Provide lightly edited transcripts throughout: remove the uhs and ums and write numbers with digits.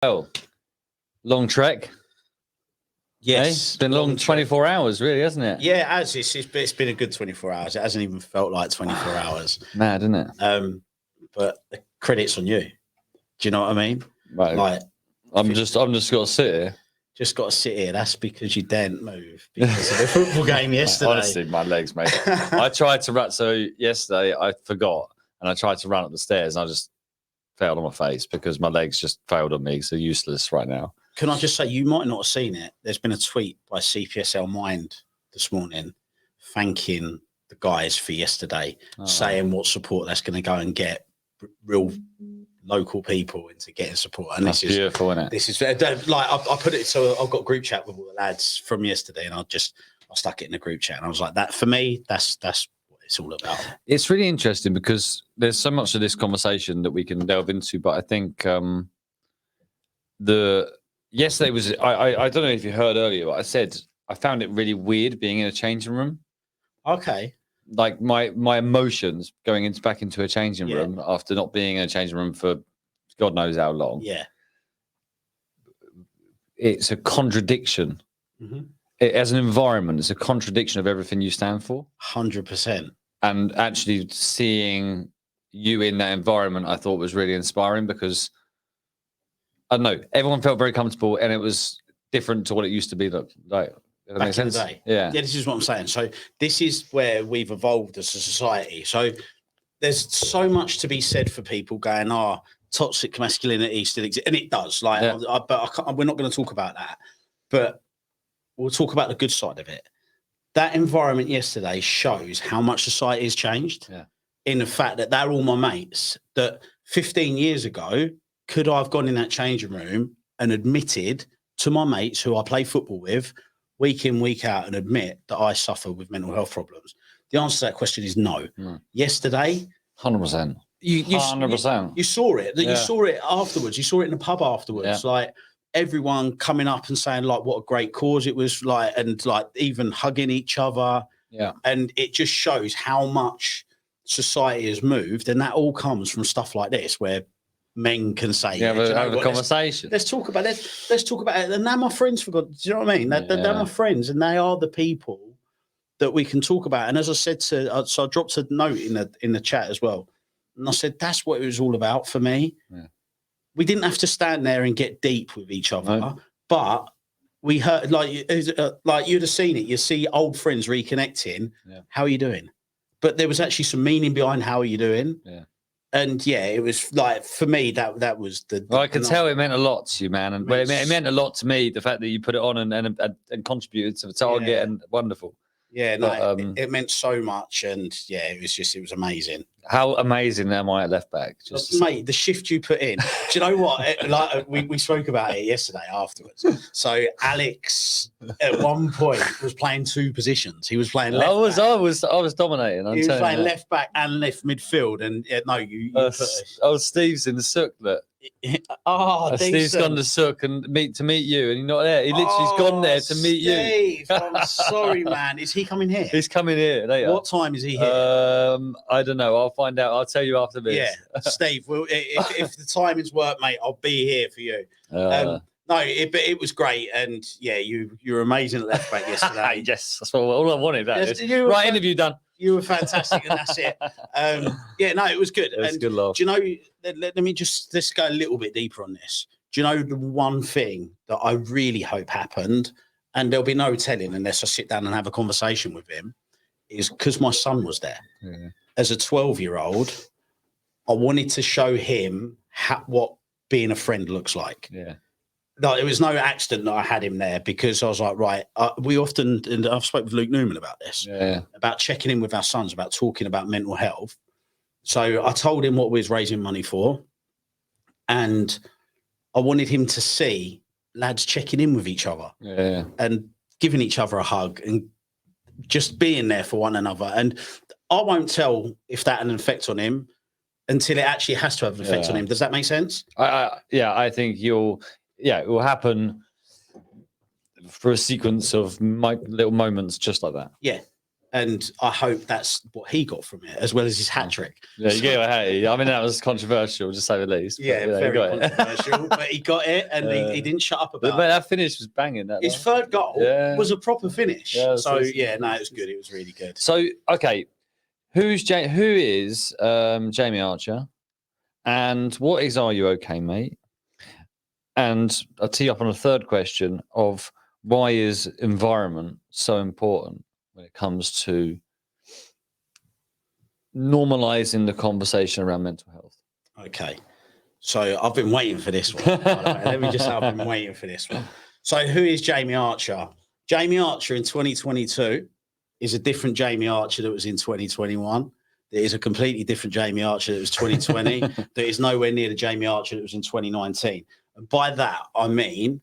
Well, long trek. Yes, It's been long 24 hours, really, hasn't it? Yeah, it has. It's been a good 24 hours. It hasn't even felt like 24 hours. Mad, isn't it? But the credit's on you. Do you know what I mean? Right. Like, I'm just got to sit here. Just got to sit here. That's because you didn't move because of the football game yesterday. Honestly, my legs, mate. I tried to run. So yesterday I forgot, and I tried to run up the stairs, and I just failed on my face because my legs just failed on me. So useless right now. Can I just say, you might not have seen it. There's been a tweet by CPSL Mind this morning thanking the guys for yesterday, saying what support that's going to go and get real local people into getting support. And that's beautiful, isn't it? This is like I put it. So I've got a group chat with all the lads from yesterday, and I stuck it in the group chat, and I was like, that for me, that's what it's all about. It's really interesting because there's so much of this conversation that we can delve into, but I think yesterday was I don't know if you heard earlier, but I said I found it really weird being in a changing room. Okay. Like my emotions going back into a changing room after not being in a changing room for God knows how long. Yeah. It's a contradiction. Mm-hmm. As an environment, it's a contradiction of everything you stand for. 100%. And actually seeing you in that environment, I thought was really inspiring because I don't know, everyone felt very comfortable and it was different to what it used to be. Like back in the day. Yeah, this is what I'm saying. So this is where we've evolved as a society. So there's so much to be said for people going, toxic masculinity still exists. And it does. Like, we're not going to talk about that. But we'll talk about the good side of it. That environment yesterday shows how much society has changed in the fact that they're all my mates that 15 years ago, could I have gone in that changing room and admitted to my mates who I play football with week in, week out and admit that I suffer with mental health problems? The answer to that question is no. Yesterday, 100%. 100%. You saw it. You saw it afterwards. You saw it in the pub afterwards. Yeah. Like everyone coming up and saying like what a great cause it was, like, and like even hugging each other. Yeah. And it just shows how much society has moved. And that all comes from stuff like this where men can say, have a conversation. Let's talk about it. Let's talk about it. And now my friends forgot. Do you know what I mean? They're my friends, and they are the people that we can talk about. And as I said so I dropped a note in the chat as well, and I said that's what it was all about for me. Yeah. We didn't have to stand there and get deep with each other, but we heard like you'd have seen it. You see old friends reconnecting. Yeah. How are you doing? But there was actually some meaning behind how are you doing. Yeah. And it was like for me that was the. Well, I could tell it meant a lot to you, man, and it meant a lot to me. The fact that you put it on and contributed to the target and wonderful. Yeah, no, it meant so much, and it was amazing. How amazing am I at left back? Mate, the shift you put in. Do you know what? We spoke about it yesterday afterwards. So Alex at one point was playing two positions. He was playing left. I was dominating. He was playing left back and left midfield, and Steve's in the circlet. Steve's gone to Sook and to meet you, and he's not there. He literally's gone there to meet you. I'm sorry, man. Is he coming here? He's coming here later. What time is he here? I don't know. I'll find out. I'll tell you after this. Yeah, Steve. Well, if the timings work, mate, I'll be here for you. It was great, and you were amazing at left back yesterday. Yes, that's all I wanted. Right, interview done. You were fantastic, and that's it. It was good. It was good laugh. Do you know? Let's go a little bit deeper on this. Do you know the one thing that I really hope happened, and there'll be no telling unless I sit down and have a conversation with him, is because my son was there. Yeah. As a 12-year-old, I wanted to show him what being a friend looks like. Yeah. No, it was no accident that I had him there because I was like, right, we often, and I've spoken with Luke Newman about this, about checking in with our sons, about talking about mental health. So I told him what we was raising money for, and I wanted him to see lads checking in with each other and giving each other a hug and just being there for one another. And I won't tell if that had an effect on him until it actually has to have an effect on him. Does that make sense? I think it will happen for a sequence of little moments just like that. Yeah. And I hope that's what he got from it, as well as his hat trick. Yeah, you get it. I mean, that was controversial, to say the least. But, Yeah, very got controversial, but he got it, and he didn't shut up about it. But that finish was banging. His third goal was a proper finish. Yeah, so, it was good. It was really good. So, okay, who is Jamie Archer? And what is Are You Okay, Mate? And I'll tee up on a third question of why is environment so important when it comes to normalizing the conversation around mental health? Okay. So I've been waiting for this one. By the way. Let me just say I've been waiting for this one. So who is Jamie Archer? Jamie Archer in 2022 is a different Jamie Archer that was in 2021. There is a completely different Jamie Archer that was 2020. That is nowhere near the Jamie Archer that was in 2019. And by that, I mean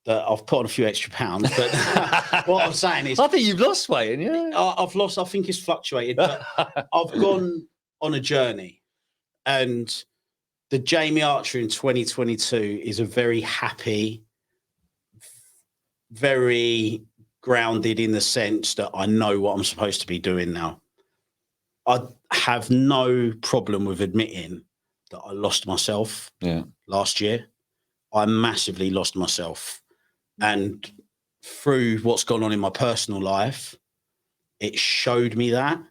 that I've put on a few extra pounds. But what I'm saying is... I think you've lost weight, haven't you? I've lost... I think it's fluctuated. But I've gone on a journey. And the Jamie Archer in 2022 is a very happy, very grounded in the sense that I know what I'm supposed to be doing now. I have no problem with admitting that I lost myself last year. I massively lost myself. And through what's gone on in my personal life, it showed me that.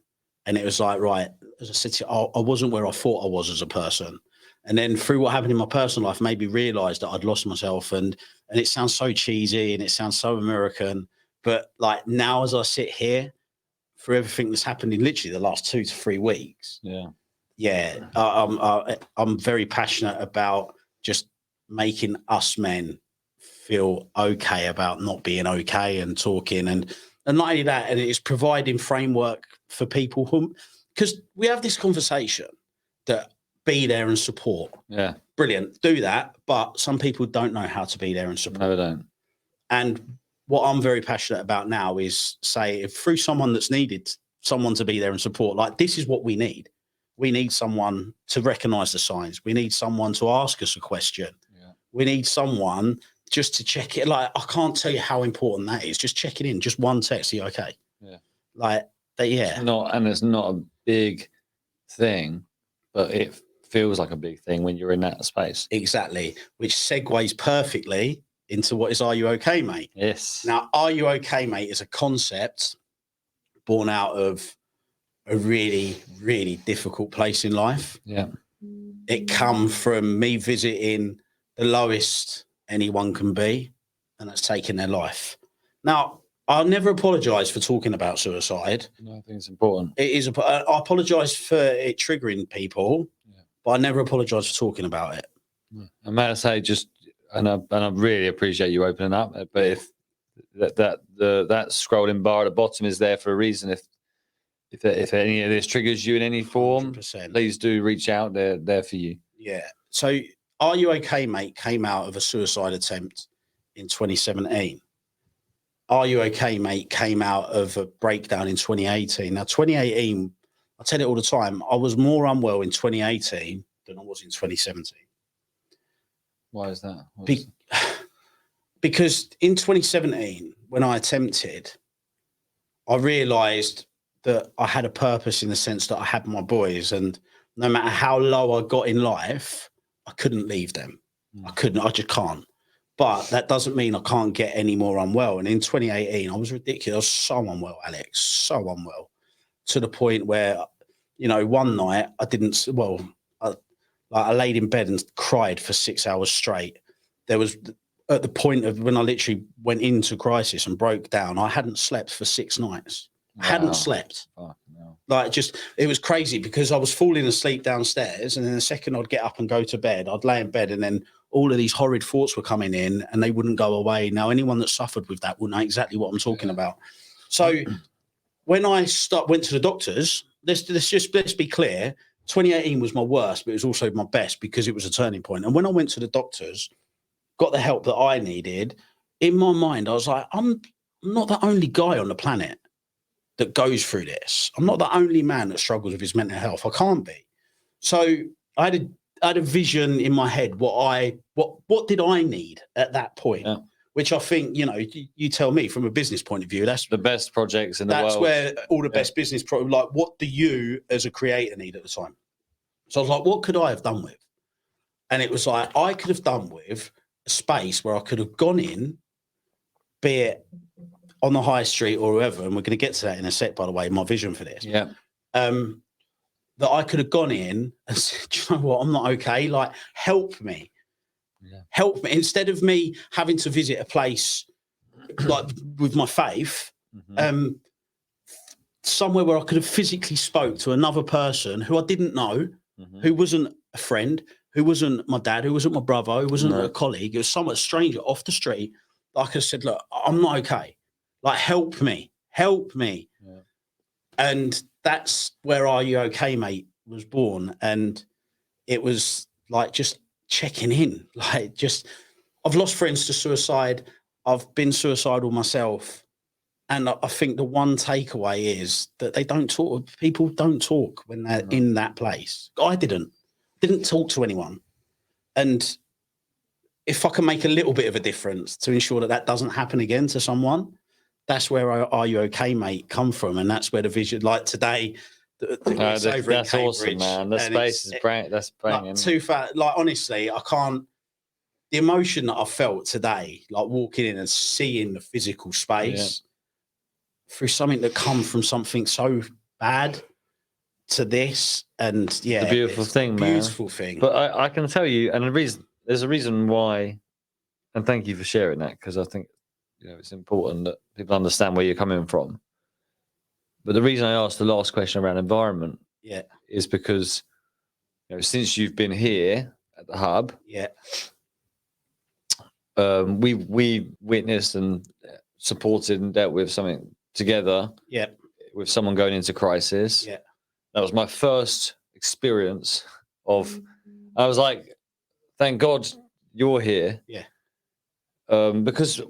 And it was like, right, as I said to you, I wasn't where I thought I was as a person. And then through what happened in my personal life made me realise that I'd lost myself. And it sounds so cheesy and it sounds so American. But like now as I sit here, for everything that's happened in literally the last 2 to 3 weeks. I'm very passionate about just making us men feel okay about not being okay and talking and not only that, and it's providing framework for people who, because we have this conversation that be there and support. Yeah. Brilliant. Do that. But some people don't know how to be there and support. No, they don't. And what I'm very passionate about now is say if through someone that's needed someone to be there and support, like this is what we need. We need someone to recognize the signs. We need someone to ask us a question. Yeah. We need someone just to check it. Like, I can't tell you how important that is. Just check it in. Just one text. Are you okay? Yeah. Like that. Yeah. It's not a big thing, but it feels like a big thing when you're in that space. Exactly. Which segues perfectly into what is Are You Okay, Mate? Yes. Now, Are You Okay, Mate is a concept born out of a really, really difficult place in life. Yeah. It come from me visiting the lowest anyone can be, and that's taking their life. Now, I'll never apologise for talking about suicide. No, I think it's important. It is. I apologise for it triggering people, but I never apologise for talking about it. And may I say, and I really appreciate you opening up. But if that scrolling bar at the bottom is there for a reason, if any of this triggers you in any form, 100%. Please do reach out. They're there for you. Yeah. So, Are You Okay, Mate came out of a suicide attempt in 2017. Are You Okay, Mate came out of a breakdown in 2018. Now, 2018, I tell it all the time, I was more unwell in 2018 than I was in 2017. Why is that? Because in 2017, when I attempted, I realised that I had a purpose in the sense that I had my boys, and no matter how low I got in life, I couldn't leave them. I just can't. But that doesn't mean I can't get any more unwell. And in 2018, I was ridiculous. I was so unwell, Alex, so unwell, to the point where, one night I didn't, I laid in bed and cried for 6 hours straight. There was, at the point of when I literally went into crisis and broke down, I hadn't slept for 6 nights. Wow. I hadn't slept. Oh, no. It was crazy because I was falling asleep downstairs, and then the second I'd get up and go to bed, I'd lay in bed, and then all of these horrid thoughts were coming in and they wouldn't go away. Now, anyone that suffered with that will know exactly what I'm talking about. So when I went to the doctors, let's be clear, 2018 was my worst, but it was also my best because it was a turning point. And when I went to the doctors, got the help that I needed, in my mind, I was like, I'm not the only guy on the planet that goes through this. I'm not the only man that struggles with his mental health. I can't be. So I had a vision in my head. What did I need at that point? Yeah. which I think, you tell me from a business point of view, that's The best projects in the that's world. where all the best business, like, what do you as a creator need at the time? So I was like, what could I have done with? And it was like, I could have done with a space where I could have gone in, be it on the high street or wherever, and we're going to get to that in a sec, by the way, my vision for this. Yeah. That I could have gone in and said, do you know what, I'm not okay. Like, help me. Yeah. Help me. Instead of me having to visit a place like with my faith, somewhere where I could have physically spoke to another person who I didn't know, who wasn't a friend, who wasn't my dad, who wasn't my brother, who wasn't a colleague. It was someone stranger off the street. I could have said, look, I'm not okay. Like, help me. Yeah. And that's where Are You Okay, Mate was born. And it was like just checking in. Like, just, I've lost friends to suicide. I've been suicidal myself. And I think the one takeaway is that they don't talk. People don't talk when they're in that place. I didn't talk to anyone. And if I can make a little bit of a difference to ensure that that doesn't happen again to someone, that's where Are You Okay, Mate come from. And that's where the vision, like today, that's awesome, man. The space is that's banging. Like, honestly, I can't, the emotion that I felt today, like walking in and seeing the physical space through something that come from something so bad to this. And it's a beautiful thing, man. Beautiful thing. But I can tell you, and there's a reason why, and thank you for sharing that, because I think it's important that people understand where you're coming from. But the reason I asked the last question around environment is because since you've been here at the hub, we witnessed and supported and dealt with something together with someone going into crisis. That was my first experience of, I was like, thank God you're here. Because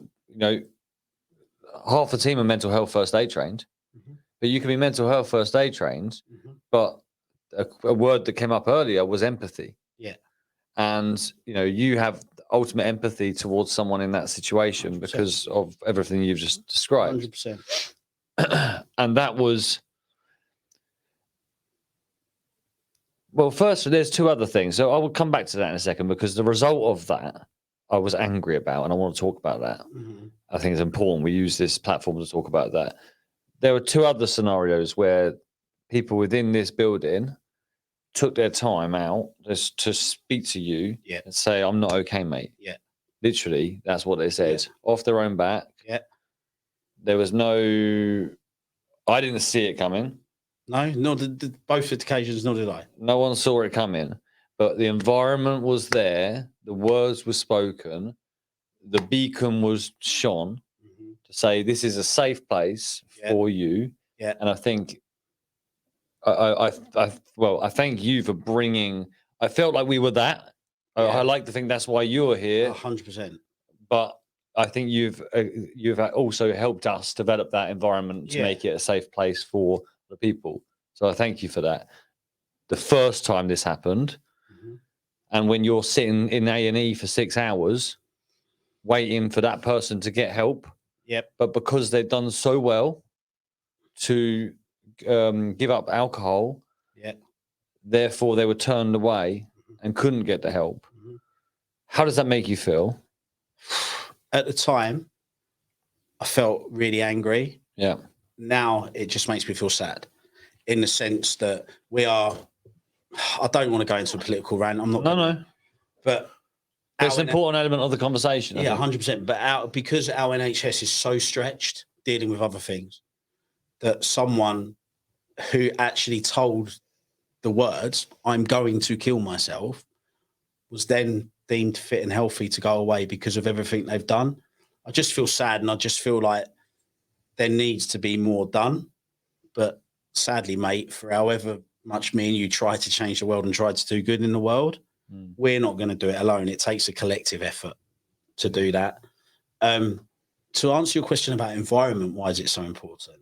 half the team are mental health first aid trained, but you can be mental health first aid trained, but a word that came up earlier was empathy. And you have ultimate empathy towards someone in that situation 100%. Because of everything you've just described. 100%. And that was, well, first, there's two other things. So I will come back to that in a second, because the result of that I was angry about, and I want to talk about that. I think it's important we use this platform to talk about that. There were two other scenarios where people within this building took their time out just to speak to you and say, I'm not okay, mate. Literally, that's what they said. Off their own back. There was no, I didn't see it coming. No, nor did both occasions, nor did I. No one saw it coming, but the environment was there. The words were spoken. The beacon was shone to say, this is a safe place for you. And I think, I thank you for bringing, I felt like we were that. I like to think that's why you're here. 100%. But I think you've also helped us develop that environment to make it a safe place for the people. So I thank you for that. The first time this happened, and when you're sitting in A&E for 6 hours, waiting for that person to get help, but because they've done so well to give up alcohol, therefore they were turned away and couldn't get the help. How does that make you feel? At the time, I felt really angry. Now it just makes me feel sad, in the sense that we are, I don't want to go into a political rant. I'm not. No. But it's an important element of the conversation. 100%. But because our NHS is so stretched dealing with other things, that someone who actually told the words, I'm going to kill myself, was then deemed fit and healthy to go away because of everything they've done. I just feel sad, and I just feel like there needs to be more done. But sadly, mate, for however much me and you try to change the world and try to do good in the world, we're not going to do it alone. It takes a collective effort to do that. To answer your question about environment, why is it so important?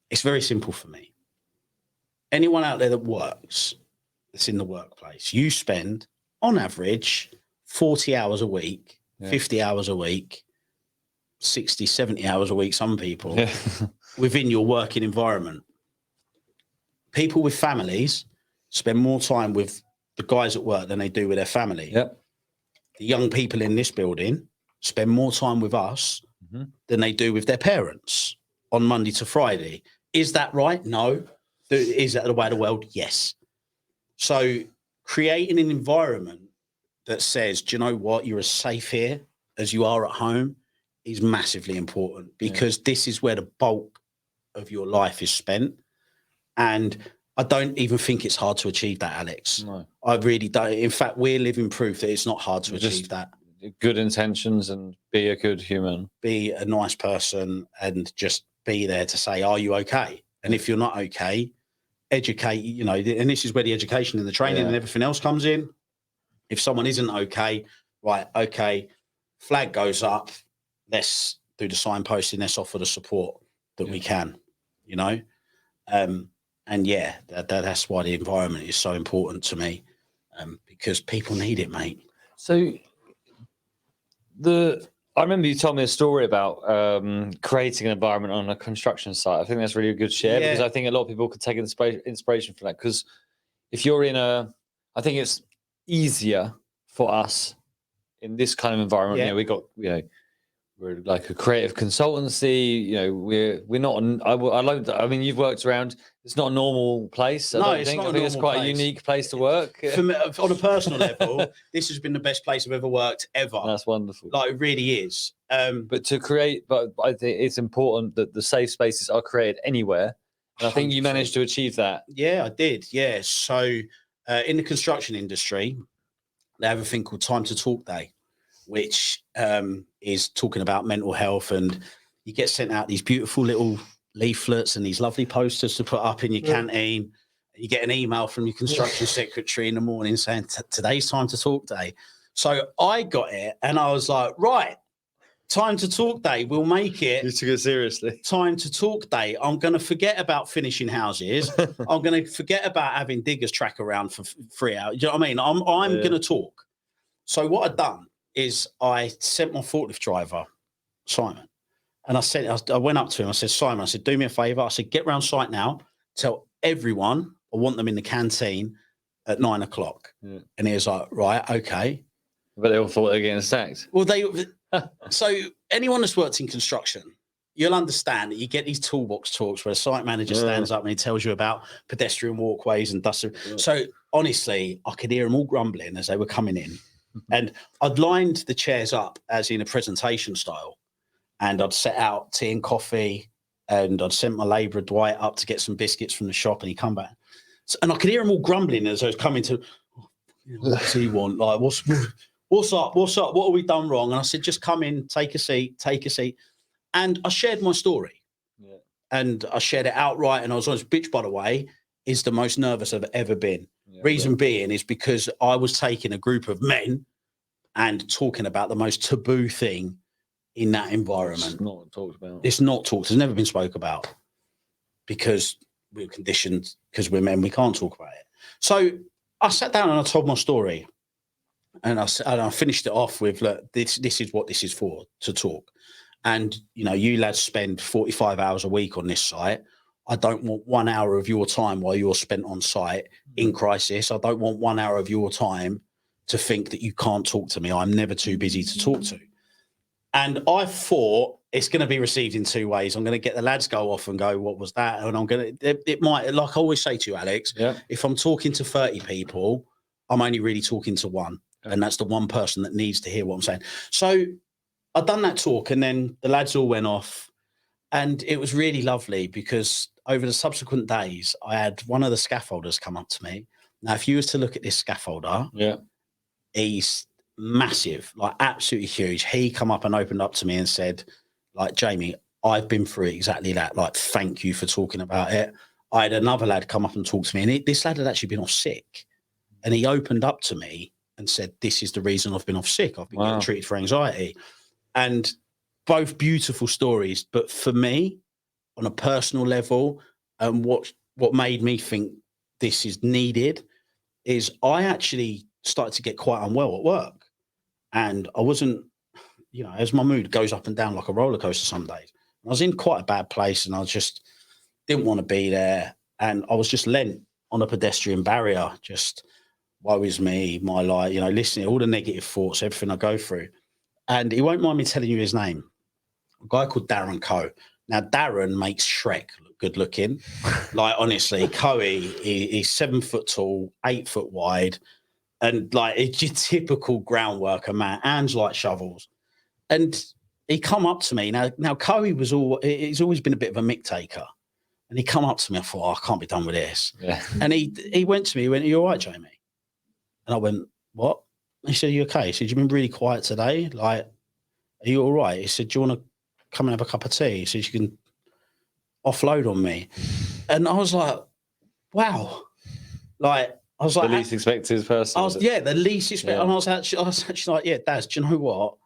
It's very simple for me. Anyone out there that works, that's in the workplace, you spend, on average, 40 hours a week, 50 hours a week 60, 70 hours a week, some people, Yeah. within your working environment. People with families spend more time with the guys at work than they do with their family. Yep. The young people in this building spend more time with us Mhm. than they do with their parents on Monday to Friday. Is that right? No. Is that the way of the world? Yes. So creating an environment that says, do you know what, you're as safe here as you are at home is massively important, because this is where the bulk of your life is spent. And I don't even think it's hard to achieve that, Alex. No. I really don't. In fact, we're living proof that it's not hard to Just achieve that. Good intentions and be a good human. Be a nice person and just be there to say, are you okay? And if you're not okay, educate, you know, and this is where the education and the training and everything else comes in. If someone isn't okay, right, okay, flag goes up, let's do the signposting, let's offer the support that we can, you know? And yeah, that's why the environment is so important to me, because people need it, mate. So I remember you told me a story about creating an environment on a construction site. I think that's really a good share, because I think a lot of people could take inspiration from that. Because if you're I think it's easier for us in this kind of environment. You know, we're like a creative consultancy. You know, we're not. I mean, you've worked around. It's not a normal place. I think it's quite a unique place to work. For me, on a personal level, this has been the best place I've ever worked ever. That's wonderful. Like, it really is. But I think it's important that the safe spaces are created anywhere. And I think you managed to achieve that. Yeah, I did. Yeah. So in the construction industry, they have a thing called Time to Talk Day, which is talking about mental health, and you get sent out these beautiful little leaflets and these lovely posters to put up in your canteen. You get an email from your construction secretary in the morning saying, today's Time to Talk Day. So I got it and I was like, right, Time to Talk Day, we'll make it. You took it seriously. Time to Talk Day. I'm going to forget about finishing houses. I'm going to forget about having diggers track around for 3 hours. You know what I mean? I'm going to talk. So what I've done is I sent my forklift driver, Simon, and I went up to him. I said, Simon, I said, do me a favor. I said, get round site now. Tell everyone I want them in the canteen at 9 o'clock. Yeah. And he was like, right, okay. But they all thought they were getting sacked. Well, so anyone that's worked in construction, you'll understand that you get these toolbox talks where a site manager stands up and he tells you about pedestrian walkways and dust. So honestly, I could hear them all grumbling as they were coming in. And I'd lined the chairs up as in a presentation style, and I'd set out tea and coffee, and I'd sent my labourer Dwight up to get some biscuits from the shop, and he'd come back. And I could hear them all grumbling as I was coming to, what does he want? Like, what's up? What's up? What have we done wrong? And I said, just come in, take a seat. And I shared my story. Yeah. And I shared it outright. And I was honest, bitch, by the way, is the most nervous I've ever been. Yeah, Reason being is because I was taking a group of men and talking about the most taboo thing in that environment. It's not talked about. It's not talked. It's never been spoke about, because we're conditioned, because we're men, we can't talk about it. So I sat down and I told my story, and I finished it off with, look, this is what this is for, to talk. And, you know, you lads spend 45 hours a week on this site. I don't want 1 hour of your time while you're spent on site in crisis. I don't want 1 hour of your time to think that you can't talk to me. I'm never too busy to talk to. And I thought it's going to be received in two ways. I'm going to get the lads go off and go, what was that? And I'm going to, it might, like I always say to you, Alex, if I'm talking to 30 people, I'm only really talking to one. And that's the one person that needs to hear what I'm saying. So I'd done that talk, and then the lads all went off, and it was really lovely, because over the subsequent days, I had one of the scaffolders come up to me. Now, if you was to look at this scaffolder, he's massive, like absolutely huge. He come up and opened up to me and said, like, Jamie, I've been through exactly that. Like, thank you for talking about it. I had another lad come up and talk to me, and this lad had actually been off sick, and he opened up to me and said, this is the reason I've been off sick. I've been getting treated for anxiety. And both beautiful stories. But for me, on a personal level, and what made me think this is needed is I actually started to get quite unwell at work. And I wasn't, you know, as my mood goes up and down like a roller coaster some days. I was in quite a bad place and I just didn't want to be there. And I was just lent on a pedestrian barrier, just woe is me, my life, you know, listening to all the negative thoughts, everything I go through. And he won't mind me telling you his name. A guy called Darren Coe. Now, Darren makes Shrek look good looking. Like, honestly, Coe, he's 7 foot tall, 8 foot wide. And like, it's your typical ground worker, man. Hands like shovels. And he come up to me. Now Coe he's always been a bit of a mick taker. And he come up to me, I thought, oh, I can't be done with this. Yeah. And he went to me, he went, are you all right, Jamie? And I went, what? He said, are you okay? He said, you've been really quiet today. Like, are you all right? He said, do you want to come and have a cup of tea? He said, you can offload on me. And I was like, wow. Like, I was like, the least expected person. the least expected. Yeah. And I was actually like, yeah, Daz, do you know what?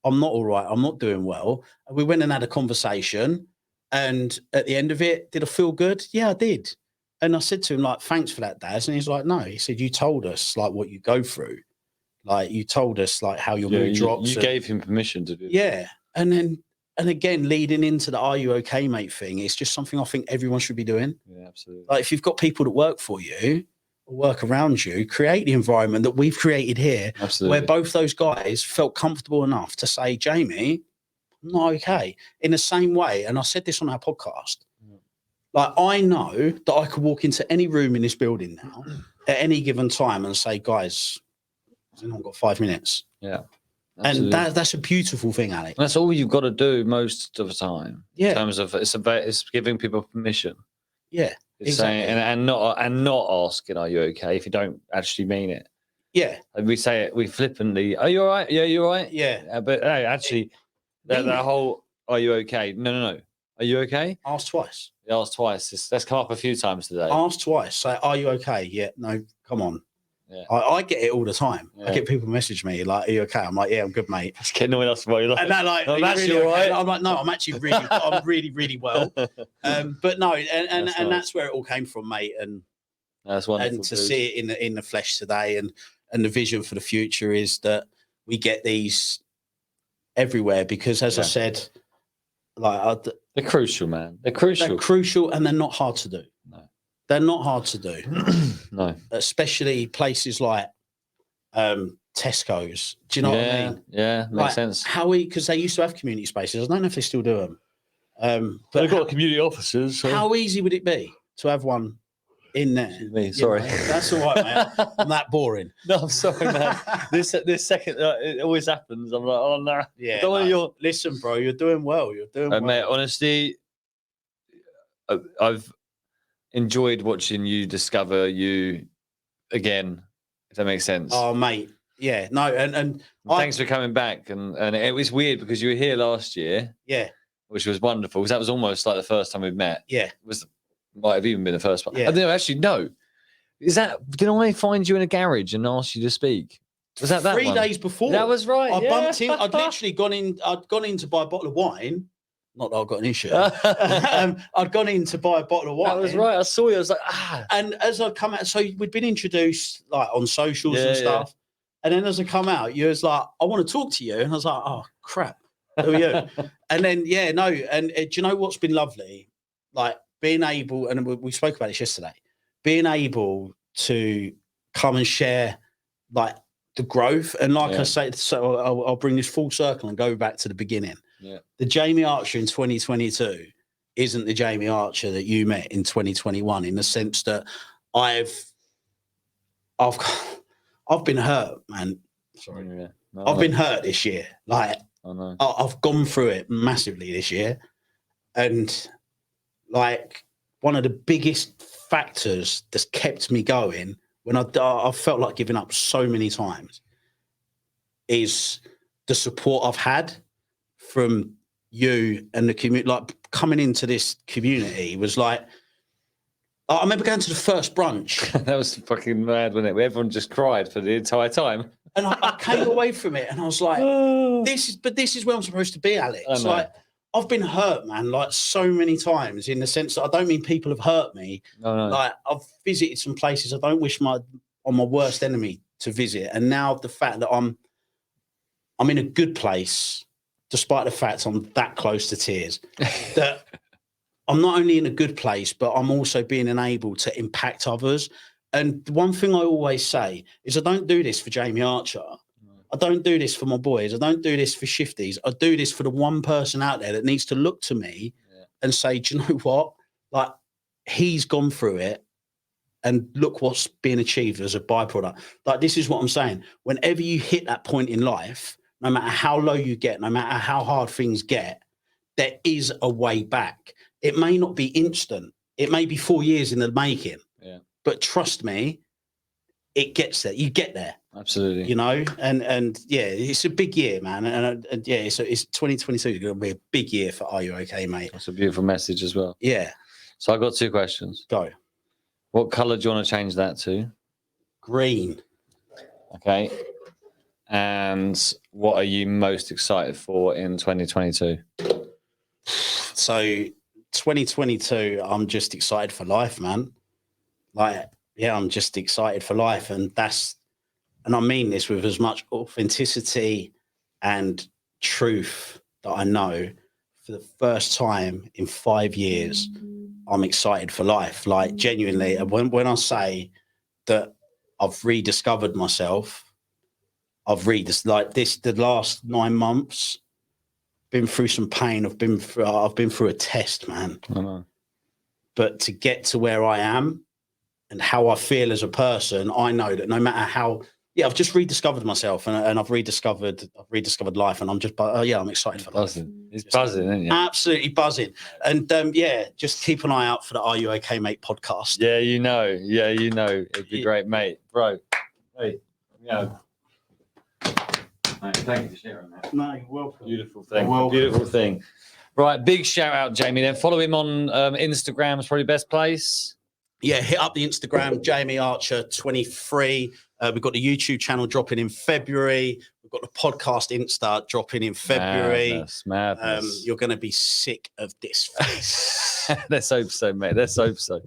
I'm not all right. I'm not doing well. And we went and had a conversation. And at the end of it, did I feel good? Yeah, I did. And I said to him, like, thanks for that, Daz. And he's like, no. He said, you told us, like, what you go through. Like, you told us, like, how your mood drops. You gave him permission to do it. Yeah. And again, leading into the Are You Okay, Mate thing, it's just something I think everyone should be doing. Yeah, absolutely. Like, if you've got people that work for you, or work around you, create the environment that we've created here, Absolutely. where both those guys felt comfortable enough to say, Jamie, I'm not okay. In the same way, and I said this on our podcast, like, I know that I could walk into any room in this building now at any given time and say, guys, I've got 5 minutes. Yeah. Absolutely. And that's a beautiful thing, Alex. And that's all you've got to do most of the time. Yeah. In terms of it's giving people permission. Yeah. It's Exactly. saying and not asking, are you okay? If you don't actually mean it. Yeah. And we say it, we flippantly, are you all right? Yeah, you're all right. Yeah. But hey, actually, that whole, are you okay? No. Are you okay? Ask twice. You asked twice. That's come up a few times today. Ask twice. Say, are you okay? Yeah. No, come on. Yeah. I get it all the time. Yeah. I get people message me like, are you okay? I'm like, yeah, I'm good, mate. It's getting annoying us about you. And they're like, I'm "Are you actually really all okay?" right. I'm like, no, I'm actually really well. But no, and That's that's nice. where it all came from, mate. And That's wonderful. and to see it in the flesh today, and the vision for the future is that we get these everywhere, because as I said, like, they're crucial, man. They're crucial. they're crucial, and they're not hard to do. No. They're not hard to do, No. especially places like Tesco's. Do you know what I mean? Yeah, makes Like, sense. because they used to have community spaces. I don't know if they still do them. But They've got community officers. So. how easy would it be to have one in there? Excuse me, You sorry. know, that's all right, mate. I'm that boring. No, I'm sorry, man. this second, it always happens. I'm like, oh no. Yeah. Don't want no. your. Listen, bro, you're doing well. You're doing well. Mate, honestly, I've enjoyed watching you discover you again. If that makes sense. Oh, mate. Yeah. No, and Thanks for coming back. And it was weird because you were here last year, yeah, which was wonderful because that was almost like the first time we've met. yeah. Might have even been the first one. Yeah. No, actually, no. Did I find you in a garage and ask you to speak? Was that 3 one? days before. That was right. I yeah. bumped in. I'd literally gone in. I'd gone in to buy a bottle of wine. Not that I've got an issue. I'd gone in to buy a bottle of wine. That was right. I saw you. I was like, ah. And as I come out, so we'd been introduced like on socials Yeah, and stuff. And then as I come out, you was like, I want to talk to you. And I was like, oh, crap. Who are you? And then, yeah, no. And do you know what's been lovely? Like being able, and we spoke about this yesterday, being able to come and share like the growth. And like Yeah. I say, so I'll bring this full circle and go back to the beginning. Yeah. The Jamie Archer in 2022 isn't the Jamie Archer that you met in 2021, in the sense that I've been hurt, man. Sorry. Yeah. No, I've been hurt this year. Like, I know. I've gone through it massively this year. And like one of the biggest factors that's kept me going when I felt like giving up so many times is the support I've had from you and the community. Like coming into this community was like, I remember going to the first brunch That was fucking mad, wasn't it? Where everyone just cried for the entire time. and I came away from it and I was like, this is where I'm supposed to be, Alex. I know. Like I've been hurt, man, like so many times, in the sense that I don't mean people have hurt me. No. Like I've visited some places I don't wish on my worst enemy to visit. And now the fact that I'm in a good place despite the fact I'm that close to tears, that I'm not only in a good place, but I'm also being enabled to impact others. And the one thing I always say is I don't do this for Jamie Archer. I don't do this for my boys. I don't do this for shifties. I do this for the one person out there that needs to look to me and say, do you know what? Like, he's gone through it and look what's being achieved as a byproduct. Like, this is what I'm saying. Whenever you hit that point in life, no matter how low you get, no matter how hard things get, there is a way back. It may not be instant. It may be 4 years in the making. Yeah. But trust me, it gets there. You get there. Absolutely. You know, and yeah, it's a big year, man. And yeah, so it's 2022 is going to be a big year for Are You Okay, Mate? That's a beautiful message as well. Yeah. So I got 2 questions. Go. What colour do you want to change that to? Green. Okay. And what are you most excited for in 2022? So 2022, I'm just excited for life, man. Like, yeah, I'm just excited for life. And I mean this with as much authenticity and truth that I know. For the first time in 5 years, I'm excited for life. Like, genuinely, when I say that I've rediscovered myself, the last 9 months, been through some pain. I've been through a test, man. I know. But to get to where I am and how I feel as a person, I know that no matter how, I've just rediscovered myself and I've rediscovered life, and I'm just, I'm excited for life. It's buzzing, isn't it? Absolutely buzzing. And just keep an eye out for the Are You Okay, Mate podcast. Yeah, you know. It'd be great, mate. Bro. Hey, yeah. Mate, thank you for sharing that. No, you're welcome. Beautiful thing. Welcome. Beautiful thing. Right, big shout out, Jamie. Then follow him on Instagram. Is probably the best place. Yeah, hit up the Instagram, Jamie Archer 23. We've got the YouTube channel dropping in February. We've got the podcast Insta dropping in February. Madness. You're going to be sick of this face. Let's hope so, mate. Let's hope so.